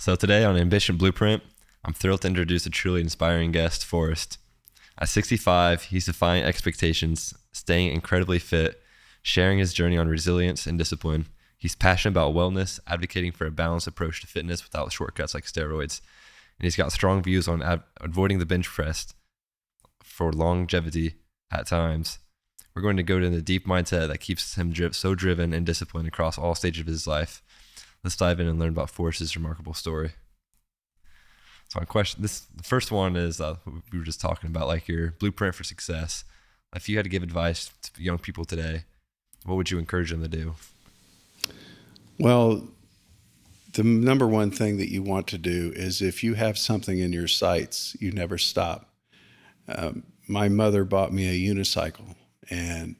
So today on Ambition Blueprint, I'm thrilled to introduce a truly inspiring guest, Forrest. At 65, he's defying expectations, staying incredibly fit, sharing his journey on resilience and discipline. He's passionate about wellness, advocating for a balanced approach to fitness without shortcuts like steroids. And he's got strong views on avoiding the bench press for longevity at times. We're going to go to the deep mindset that keeps him so driven and disciplined across all stages of his life. Let's dive in and learn about Forrest's remarkable story. So the first one is we were just talking about, like, your blueprint for success. If you had to give advice to young people today, what would you encourage them to do? Well, the number one thing that you want to do is, if you have something in your sights, you never stop. My mother bought me a unicycle, and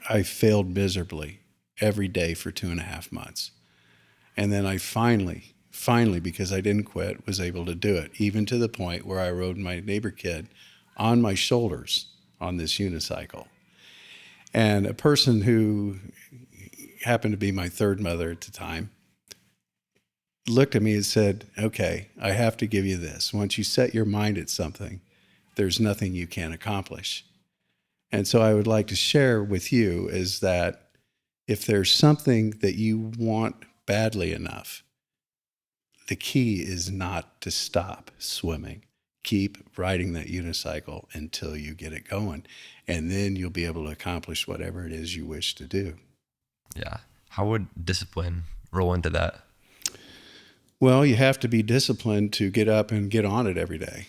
I failed miserably every day for 2.5 months. And then I finally, because I didn't quit, was able to do it, even to the point where I rode my neighbor kid on my shoulders on this unicycle. And a person who happened to be my third mother at the time looked at me and said, okay, I have to give you this. Once you set your mind at something, there's nothing you can't accomplish. And so I would like to share with you is that if there's something that you want badly enough, the key is not to stop swimming. Keep riding that unicycle until you get it going, and then you'll be able to accomplish whatever it is you wish to do. Yeah. How would discipline roll into that? Well, you have to be disciplined to get up and get on it every day.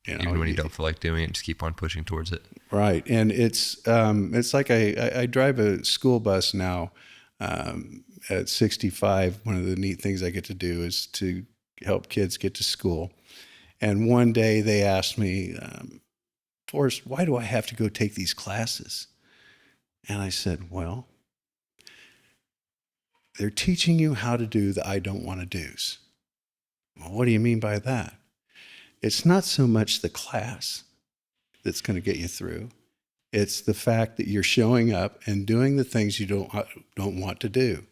Even when you don't feel like doing it, just keep on pushing towards it. Right. And it's like I drive a school bus now. At 65, one of the neat things I get to do is to help kids get to school. And one day they asked me, Forrest, why do I have to go take these classes? And I said, well, they're teaching you how to do the I don't want to do's. Well, what do you mean by that? It's not so much the class that's going to get you through. It's the fact that you're showing up and doing the things you don't want to do.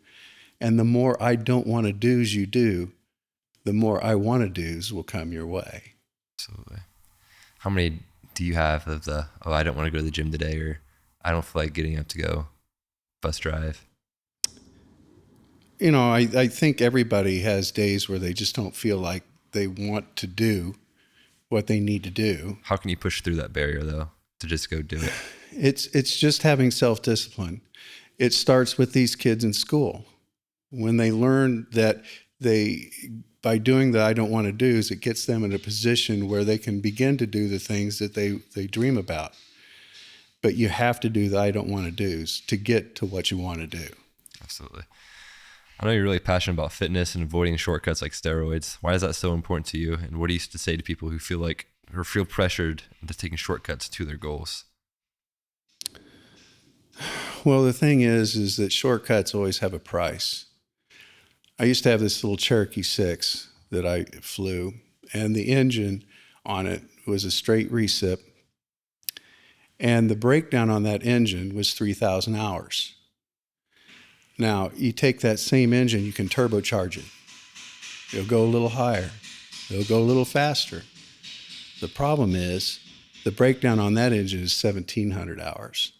And the more I don't want to do's you do, the more I want to do's will come your way. Absolutely. How many do you have of the, I don't want to go to the gym today, or I don't feel like getting up to go bus drive? You know, I think everybody has days where they just don't feel like they want to do what they need to do. How can you push through that barrier, though, to just go do it? It's just having self-discipline. It starts with these kids in school. When they learn that by doing the I don't want to do's, it gets them in a position where they can begin to do the things that they dream about. But you have to do the I don't want to do's to get to what you want to do. Absolutely. I know you're really passionate about fitness and avoiding shortcuts like steroids. Why is that so important to you? And what do you used to say to people who feel pressured into taking shortcuts to their goals? Well, the thing is that shortcuts always have a price. I used to have this little Cherokee 6 that I flew, and the engine on it was a straight recip, and the breakdown on that engine was 3,000 hours. Now, you take that same engine, you can turbocharge it. It'll go a little higher. It'll go a little faster. The problem is the breakdown on that engine is 1,700 hours.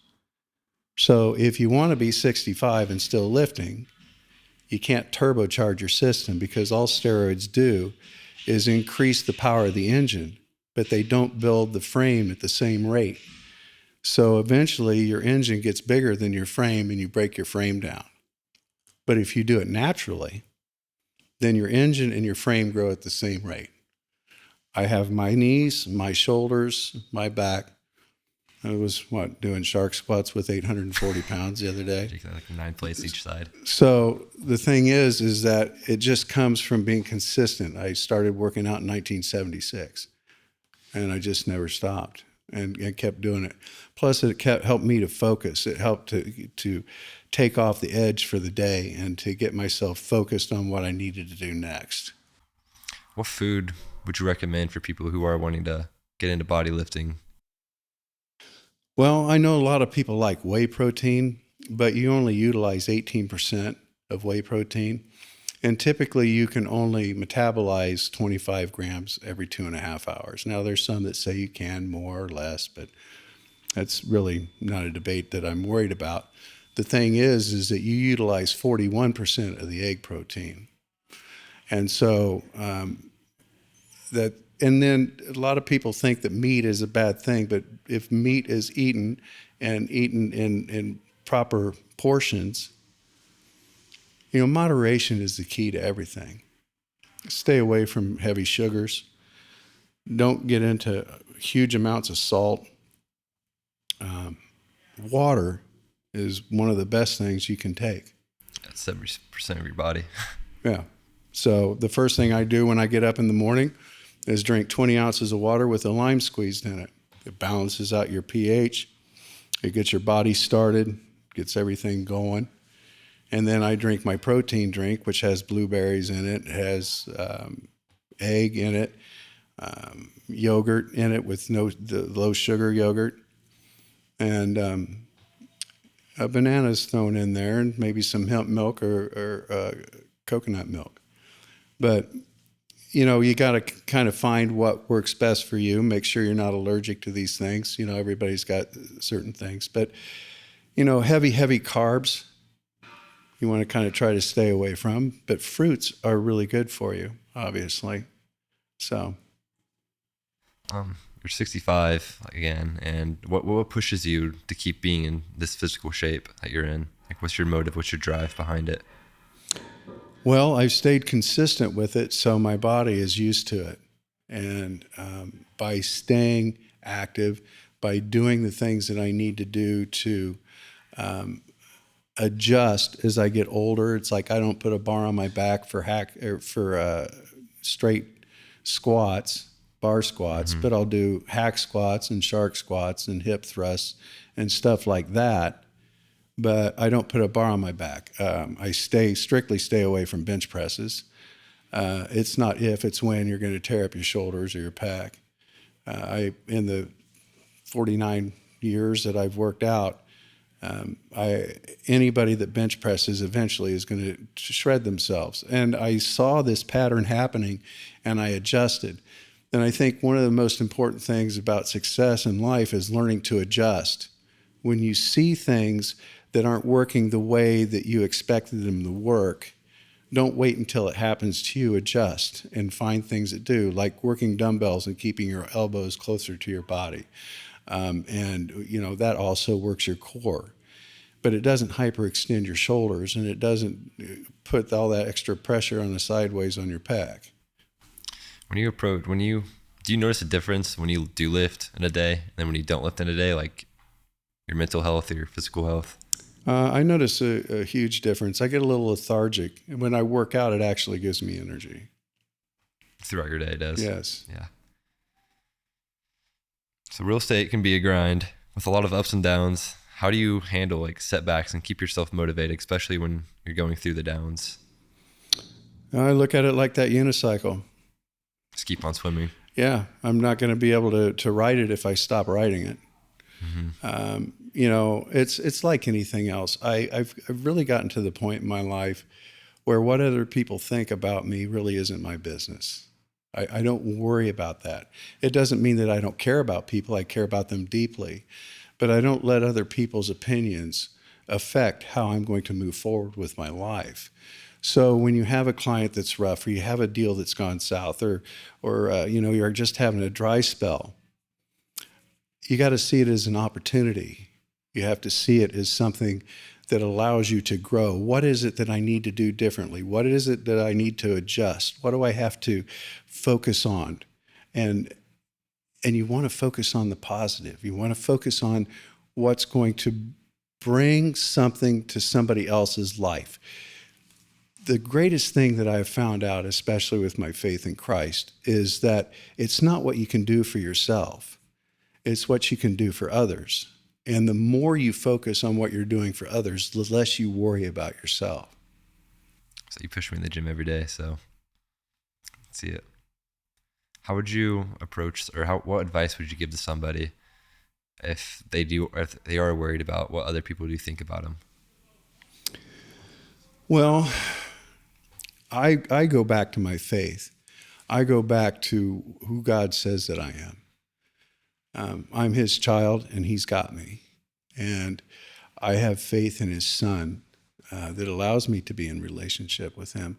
So if you want to be 65 and still lifting, you can't turbocharge your system, because all steroids do is increase the power of the engine, but they don't build the frame at the same rate. So eventually your engine gets bigger than your frame and you break your frame down. But if you do it naturally, then your engine and your frame grow at the same rate. I have my knees, my shoulders, my back. I was doing shark squats with 840 pounds the other day. Like 9 plates each side. So the thing is that it just comes from being consistent. I started working out in 1976, and I just never stopped and kept doing it. Plus, it helped me to focus. It helped to take off the edge for the day and to get myself focused on what I needed to do next. What food would you recommend for people who are wanting to get into bodybuilding? Well, I know a lot of people like whey protein, but you only utilize 18% of whey protein. And typically you can only metabolize 25 grams every 2.5 hours. Now there's some that say you can more or less, but that's really not a debate that I'm worried about. The thing is that you utilize 41% of the egg protein. And so and then a lot of people think that meat is a bad thing, but if meat is eaten and eaten in proper portions, moderation is the key to everything. Stay away from heavy sugars. Don't get into huge amounts of salt. Water is one of the best things you can take. That's 70% of your body. Yeah. So the first thing I do when I get up in the morning is drink 20 ounces of water with a lime squeezed in it. It balances out your pH. It gets your body started, gets everything going. And then I drink my protein drink, which has blueberries in it, has egg in it, yogurt in it with the low sugar yogurt, and a banana's thrown in there, and maybe some hemp milk or coconut milk. But you got to kind of find what works best for you. Make sure you're not allergic to these things. Everybody's got certain things, but heavy carbs, you want to kind of try to stay away from. But fruits are really good for you, obviously. So, you're 65 again, and what pushes you to keep being in this physical shape that you're in? Like, what's your motive? What's your drive behind it? Well, I've stayed consistent with it, so my body is used to it. And by staying active, by doing the things that I need to do to adjust as I get older, it's like I don't put a bar on my back for straight squats, bar squats, but I'll do hack squats and shark squats and hip thrusts and stuff like that. But I don't put a bar on my back. I strictly stay away from bench presses. It's not if, it's when you're going to tear up your shoulders or your pec. In the 49 years that I've worked out, anybody that bench presses eventually is going to shred themselves. And I saw this pattern happening, and I adjusted. And I think one of the most important things about success in life is learning to adjust. When you see things that aren't working the way that you expected them to work, don't wait until it happens to you. Adjust and find things that do, like working dumbbells and keeping your elbows closer to your body. That also works your core. But it doesn't hyperextend your shoulders, and it doesn't put all that extra pressure on the sideways on your pec. Do you notice a difference when you do lift in a day and then when you don't lift in a day, like your mental health or your physical health? I notice a huge difference. I get a little lethargic. And when I work out, it actually gives me energy. Throughout your day, it does? Yes. Yeah. So real estate can be a grind with a lot of ups and downs. How do you handle setbacks and keep yourself motivated, especially when you're going through the downs? I look at it like that unicycle. Just keep on swimming. Yeah. I'm not going to be able to ride it if I stop riding it. Mm-hmm. It's like anything else. I've really gotten to the point in my life where what other people think about me really isn't my business. I don't worry about that. It doesn't mean that I don't care about people. I care about them deeply, but I don't let other people's opinions affect how I'm going to move forward with my life. So when you have a client that's rough, or you have a deal that's gone south, or you're just having a dry spell, you got to see it as an opportunity. You have to see it as something that allows you to grow. What is it that I need to do differently? What is it that I need to adjust? What do I have to focus on? And you want to focus on the positive. You want to focus on what's going to bring something to somebody else's life. The greatest thing that I've found out, especially with my faith in Christ, is that it's not what you can do for yourself. It's what you can do for others. And the more you focus on what you're doing for others, the less you worry about yourself. So you push me in the gym every day, so let's see it. How would you approach, or what advice would you give to somebody if they are worried about what other people do think about them? Well, I go back to my faith. I go back to who God says that I am. I'm his child, and he's got me. And I have faith in his son that allows me to be in relationship with him.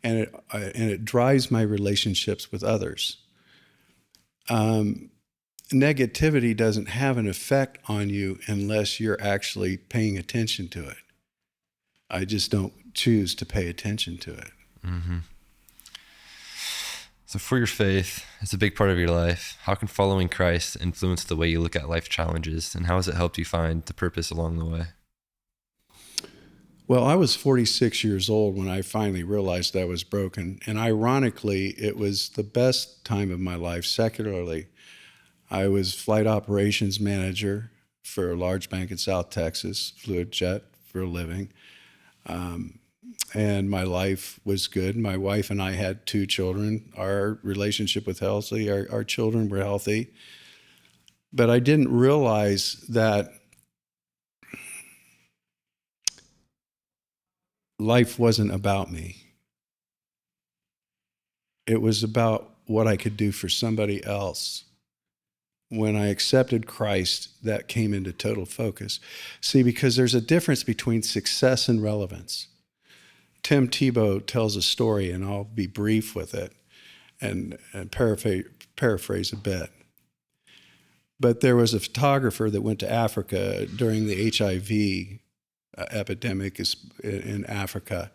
And it drives my relationships with others. Negativity doesn't have an effect on you unless you're actually paying attention to it. I just don't choose to pay attention to it. Mm-hmm. So for your faith, it's a big part of your life. How can following Christ influence the way you look at life challenges, and how has it helped you find the purpose along the way? Well, I was 46 years old when I finally realized I was broken. And ironically, it was the best time of my life secularly. I was flight operations manager for a large bank in South Texas, flew a jet for a living. And my life was good. My wife and I had 2 children. Our relationship was healthy. Our children were healthy. But I didn't realize that life wasn't about me. It was about what I could do for somebody else. When I accepted Christ, that came into total focus. See, because there's a difference between success and relevance. Tim Tebow tells a story, and I'll be brief with it and paraphrase a bit. But there was a photographer that went to Africa during the HIV epidemic in Africa.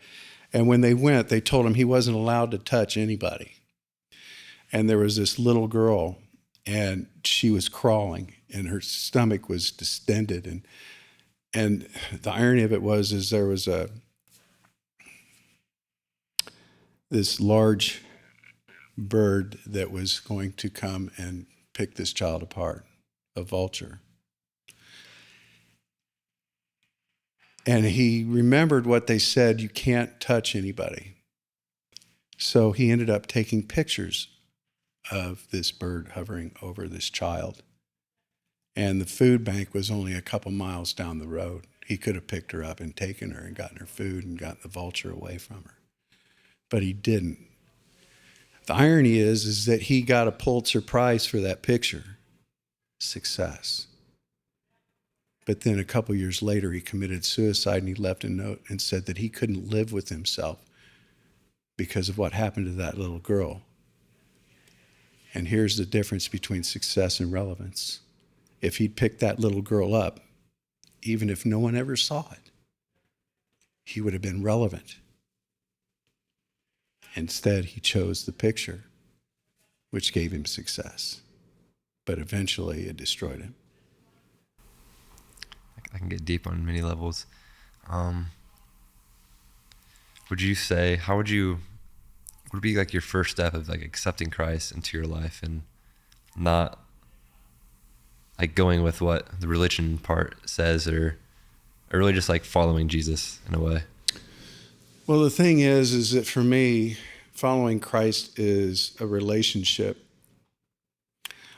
And when they went, they told him he wasn't allowed to touch anybody. And there was this little girl, and she was crawling, and her stomach was distended. And the irony of it was there was this large bird that was going to come and pick this child apart, a vulture. And he remembered what they said, you can't touch anybody. So he ended up taking pictures of this bird hovering over this child. And the food bank was only a couple miles down the road. He could have picked her up and taken her and gotten her food and gotten the vulture away from her. But he didn't. The irony is that he got a Pulitzer Prize for that picture. Success. But then a couple years later, he committed suicide, and he left a note and said that he couldn't live with himself because of what happened to that little girl. And here's the difference between success and relevance. If he'd picked that little girl up, even if no one ever saw it, he would have been relevant. Instead, he chose the picture, which gave him success. But eventually, it destroyed him. I can get deep on many levels. Would you say, would it be like your first step of like accepting Christ into your life and not like going with what the religion part says, or really just like following Jesus in a way? Well, the thing is that for me, following Christ is a relationship.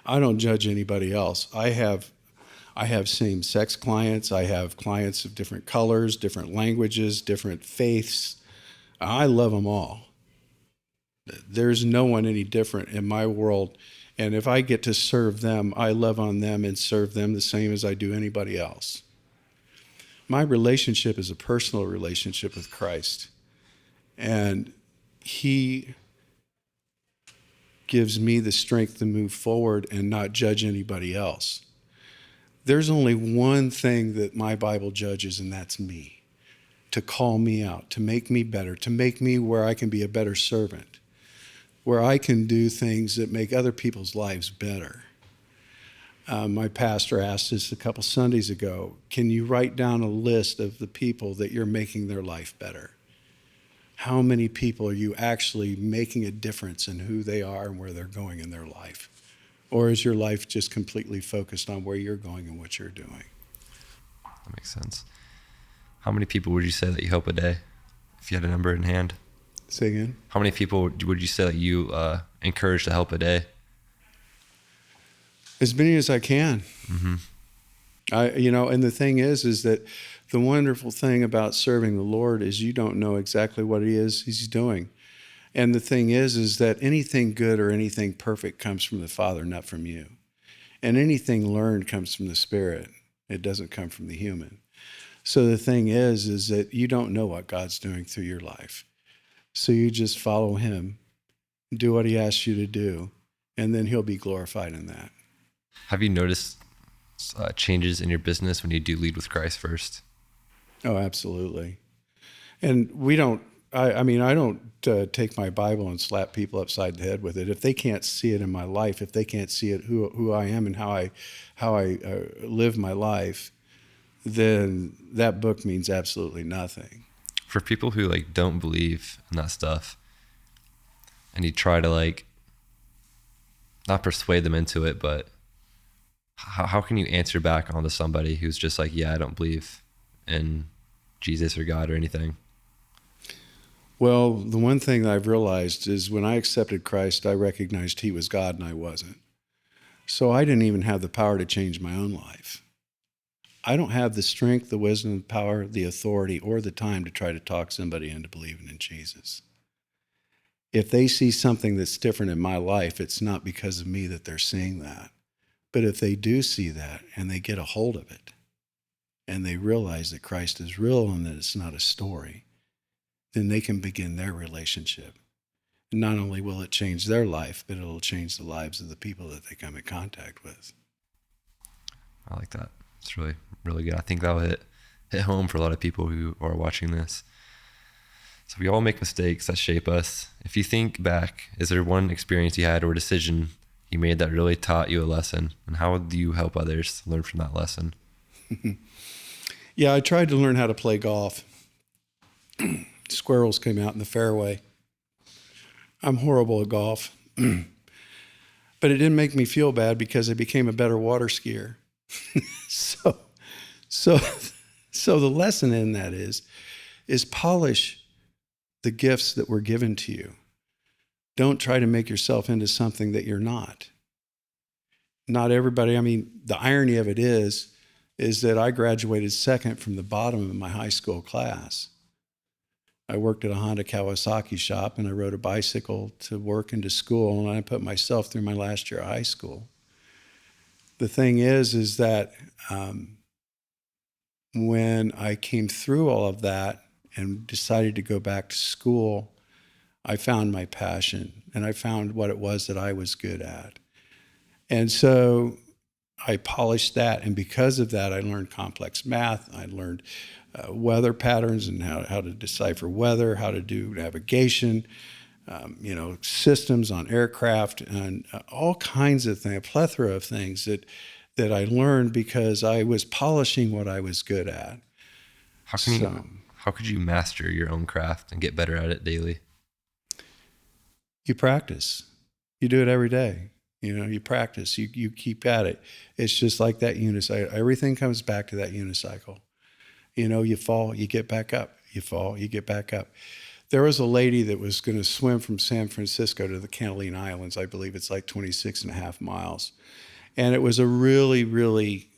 I don't judge anybody else. I have same-sex clients. I have clients of different colors, different languages, different faiths. I love them all. There's no one any different in my world. And if I get to serve them, I love on them and serve them the same as I do anybody else. My relationship is a personal relationship with Christ. And he gives me the strength to move forward and not judge anybody else. There's only one thing that my Bible judges, and that's me. To call me out, to make me better, to make me where I can be a better servant, where I can do things that make other people's lives better. My pastor asked us a couple Sundays ago, can you write down a list of the people that you're making their life better? How many people are you actually making a difference in who they are and where they're going in their life? Or is your life just completely focused on where you're going and what you're doing? That makes sense. How many people would you say that you help a day, if you had a number in hand? Say again? How many people would you say that you encourage to help a day? As many as I can. Mm-hmm. And the thing is that the wonderful thing about serving the Lord is you don't know exactly what it is he's doing. And the thing is that anything good or anything perfect comes from the Father, not from you. And anything learned comes from the Spirit. It doesn't come from the human. So the thing is that you don't know what God's doing through your life. So you just follow him, do what he asks you to do, and then he'll be glorified in that. Have you noticed changes in your business when you do lead with Christ first? Oh, absolutely. And we don't, I don't take my Bible and slap people upside the head with it. If they can't see it in my life, if they can't see it who I am and how I live my life, then that book means absolutely nothing. For people who like don't believe in that stuff, and you try to like not persuade them into it, but how can you answer back onto somebody who's just like, yeah, I don't believe in Jesus or God or anything? Well, the one thing that I've realized is when I accepted Christ, I recognized he was God and I wasn't. So I didn't even have the power to change my own life. I don't have the strength, the wisdom, the power, the authority, or the time to try to talk somebody into believing in Jesus. If they see something that's different in my life, it's not because of me that they're seeing that. But if they do see that and they get a hold of it and they realize that Christ is real and that it's not a story, then they can begin their relationship. And not only will it change their life, but it'll change the lives of the people that they come in contact with. I like that. It's really, really good. I think that'll hit home for a lot of people who are watching this. So we all make mistakes that shape us. If you think back, is there one experience you had or decision you made that really taught you a lesson? And how do you help others learn from that lesson? Yeah, I tried to learn how to play golf. Squirrels came out in the fairway. I'm horrible at golf. But it didn't make me feel bad because I became a better water skier. So the lesson in that is polish the gifts that were given to you. Don't try to make yourself into something that you're not. Not everybody, the irony of it is that I graduated second from the bottom of my high school class. I worked at a Honda Kawasaki shop and I rode a bicycle to work and to school, and I put myself through my last year of high school. The thing is that when I came through all of that and decided to go back to school, I found my passion and I found what it was that I was good at. And so I polished that. And because of that, I learned complex math. I learned weather patterns and how to decipher weather, how to do navigation, systems on aircraft, and all kinds of things, a plethora of things that I learned because I was polishing what I was good at. How could you master your own craft and get better at it daily? You practice. You do it every day. You practice. You keep at it. It's just like that unicycle. Everything comes back to that unicycle. You fall, you get back up. You fall, you get back up. There was a lady that was going to swim from San Francisco to the Catalina Islands. I believe it's like 26 and a half miles. And it was a really, really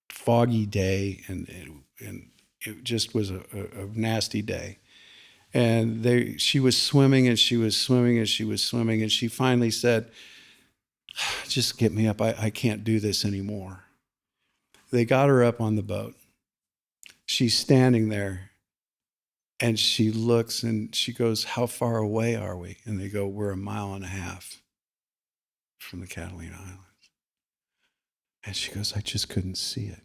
foggy day, and it just was a nasty day. And she was swimming and she was swimming and she was swimming, and she finally said, "Just get me up. I can't do this anymore." They got her up on the boat. She's standing there and she looks and she goes, "How far away are we?" And they go, "We're 1.5 miles from the Catalina Islands." And she goes, "I just couldn't see it.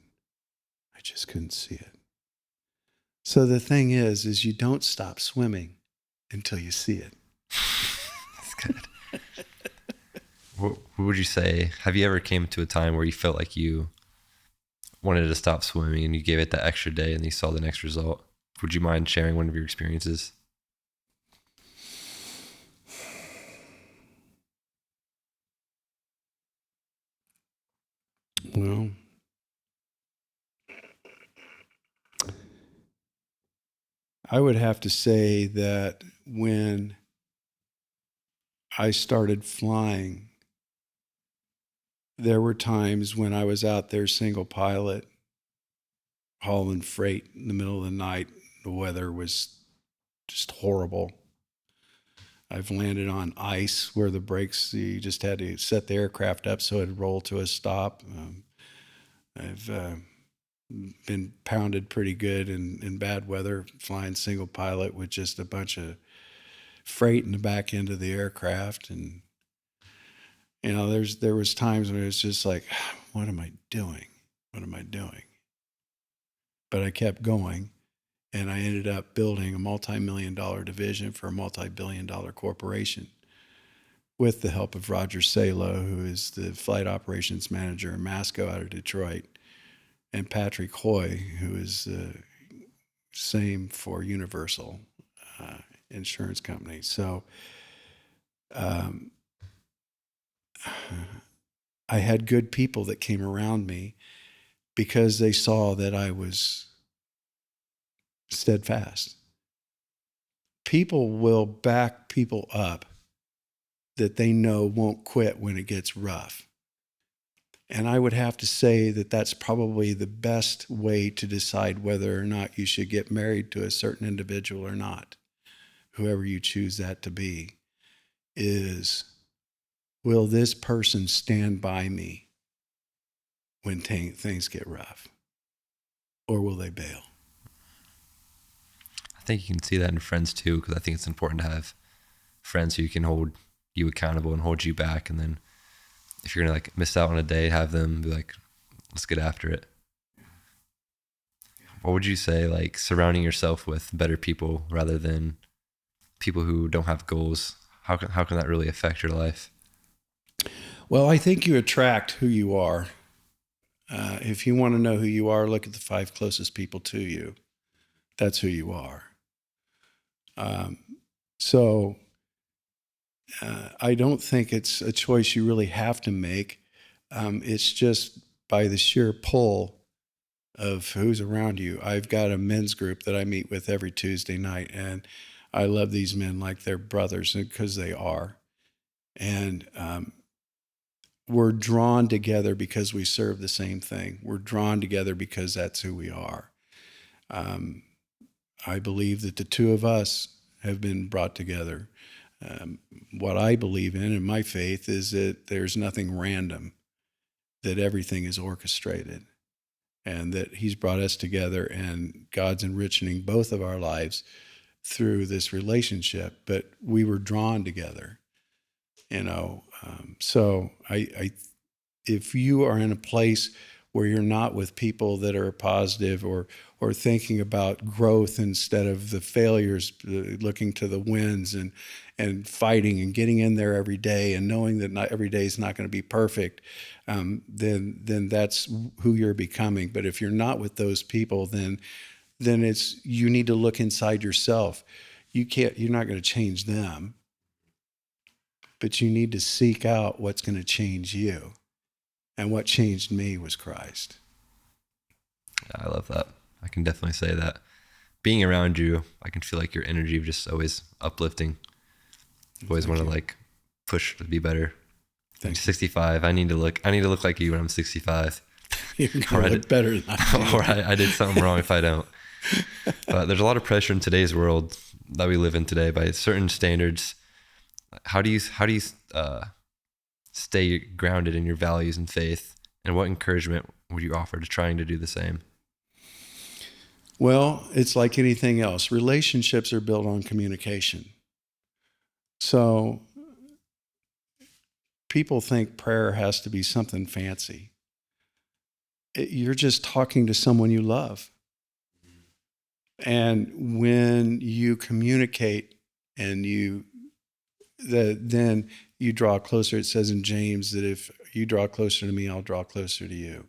I just couldn't see it." So the thing is you don't stop swimming until you see it. That's good. What would you say? Have you ever came to a time where you felt like you wanted to stop swimming and you gave it that extra day and you saw the next result? Would you mind sharing one of your experiences? Well, I would have to say that when I started flying, there were times when I was out there single pilot, hauling freight in the middle of the night, The weather was just horrible. I've landed on ice where the brakes, you just had to set the aircraft up so it'd roll to a stop. I've been pounded pretty good in bad weather, flying single pilot with just a bunch of freight in the back end of the aircraft. And, there was times when it was just like, what am I doing? What am I doing? But I kept going. And I ended up building a multi-million-dollar division for a multi-billion-dollar corporation with the help of Roger Salo, who is the flight operations manager in Masco out of Detroit, and Patrick Hoy, who is the same for Universal Insurance Company. So I had good people that came around me because they saw that I was steadfast. People will back people up that they know won't quit when it gets rough. And I would have to say that that's probably the best way to decide whether or not you should get married to a certain individual or not. Whoever you choose that to be, is, will this person stand by me when things get rough? Or will they bail? I think you can see that in friends too, because I think it's important to have friends who can hold you accountable and hold you back. And then if you're going to miss out on a day, have them be like, let's get after it. What would you say, surrounding yourself with better people rather than people who don't have goals? How can that really affect your life? Well, I think you attract who you are. If you want to know who you are, look at the 5 closest people to you. That's who you are. So I don't think it's a choice you really have to make. It's just by the sheer pull of who's around you. I've got a men's group that I meet with every Tuesday night, and I love these men like they're brothers, because they are. And we're drawn together because we serve the same thing. We're drawn together because that's who we are. I believe that the two of us have been brought together. What I believe in and my faith is that there's nothing random, that everything is orchestrated, and that He's brought us together, and God's enriching both of our lives through this relationship. But we were drawn together, so if you are in a place where you're not with people that are positive or thinking about growth instead of the failures, looking to the wins and fighting and getting in there every day and knowing that not every day is not going to be perfect, then that's who you're becoming. But if you're not with those people, then you need to look inside yourself. You're not going to change them, but you need to seek out what's going to change you. And what changed me was Christ. I love that. I can definitely say that. Being around you, I can feel like your energy is just always uplifting. Always want to push to be better. I'm 65. I need to look like you when I'm 65. You're gonna look better than I do. Or I did something wrong if I don't. But there's a lot of pressure in today's world that we live in today by certain standards. How do you stay grounded in your values and faith, and what encouragement would you offer to trying to do the same? Well, it's like anything else. Relationships are built on communication. So people think prayer has to be something fancy. You're just talking to someone you love. And when you communicate and then you draw closer. It says in James that if you draw closer to me, I'll draw closer to you.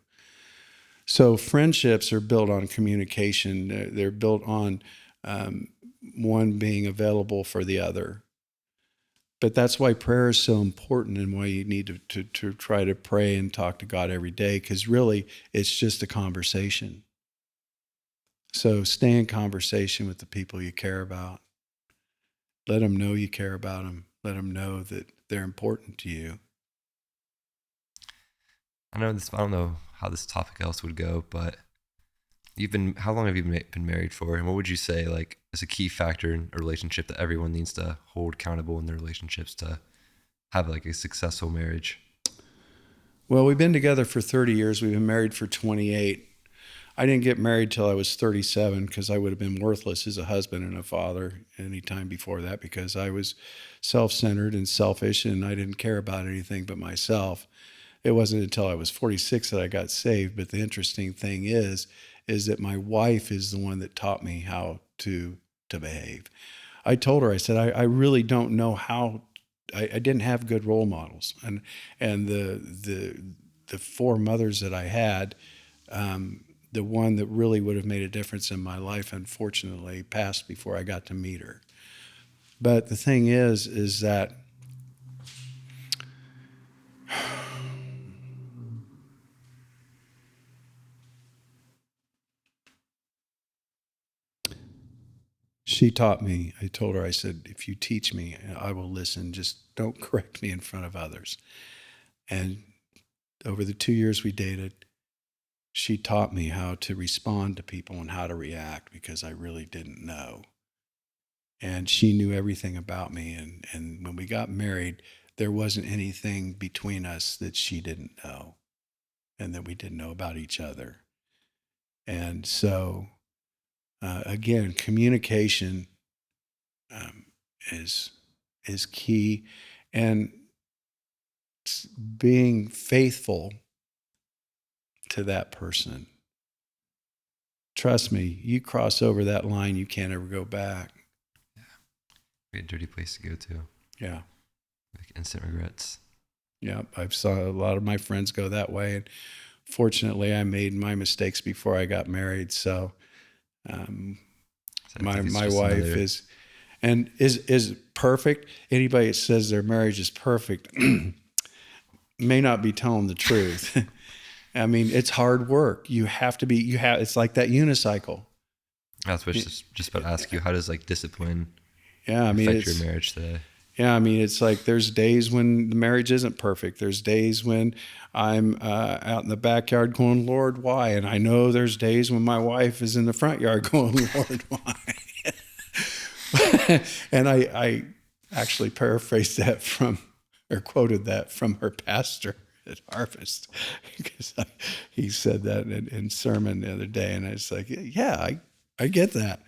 So friendships are built on communication. They're built on one being available for the other. But that's why prayer is so important, and why you need to try to pray and talk to God every day, because really it's just a conversation. So stay in conversation with the people you care about. Let them know you care about them. Let them know that they're important to you. I don't know how this topic else would go, but how long have you been married for? And what would you say like is a key factor in a relationship that everyone needs to hold accountable in their relationships to have like a successful marriage? Well, we've been together for 30 years. We've been married for 28. I didn't get married till I was 37 because I would have been worthless as a husband and a father any time before that, because I was self-centered and selfish and I didn't care about anything but myself. It wasn't until I was 46 that I got saved. But the interesting thing is that my wife is the one that taught me how to behave. I told her, I said, I really don't know how. I didn't have good role models, and the four mothers that I had, the one that really would have made a difference in my life, unfortunately, passed before I got to meet her. But the thing is that she taught me. I told her, I said, if you teach me, I will listen. Just don't correct me in front of others. And over the 2 years we dated, she taught me how to respond to people and how to react, because I really didn't know. And she knew everything about me. And when we got married, there wasn't anything between us that she didn't know and that we didn't know about each other. And so, again, communication is key, and being faithful to that person. Trust me, you cross over that line, you can't ever go back. Yeah, be a dirty place to go to. Yeah, like instant regrets. Yeah, I've saw a lot of my friends go that way, and fortunately, I made my mistakes before I got married. So, my wife is perfect. Anybody that says their marriage is perfect may not be telling the truth. I mean, it's hard work. You have to be. It's like that unicycle. That's what I was just about to ask you. How does like discipline affect your marriage today? Yeah, I mean, it's like there's days when the marriage isn't perfect. There's days when I'm out in the backyard going, Lord, why? And I know there's days when my wife is in the front yard going, Lord, why? And I actually paraphrased that quoted that from her pastor at Harvest, because he said that in sermon the other day. And I was like, yeah, I get that.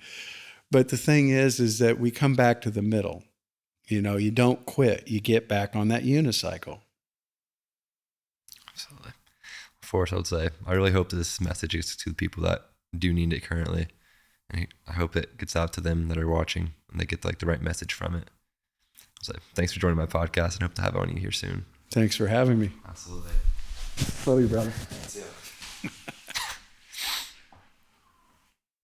But the thing is that we come back to the middle. You know, you don't quit. You get back on that unicycle. Absolutely. Forrest, I would say, I really hope that this message gets to the people that do need it currently. And I hope it gets out to them that are watching and they get like the right message from it. So thanks for joining my podcast, and hope to have on you here soon. Thanks for having me. Absolutely. Love you, brother. See ya.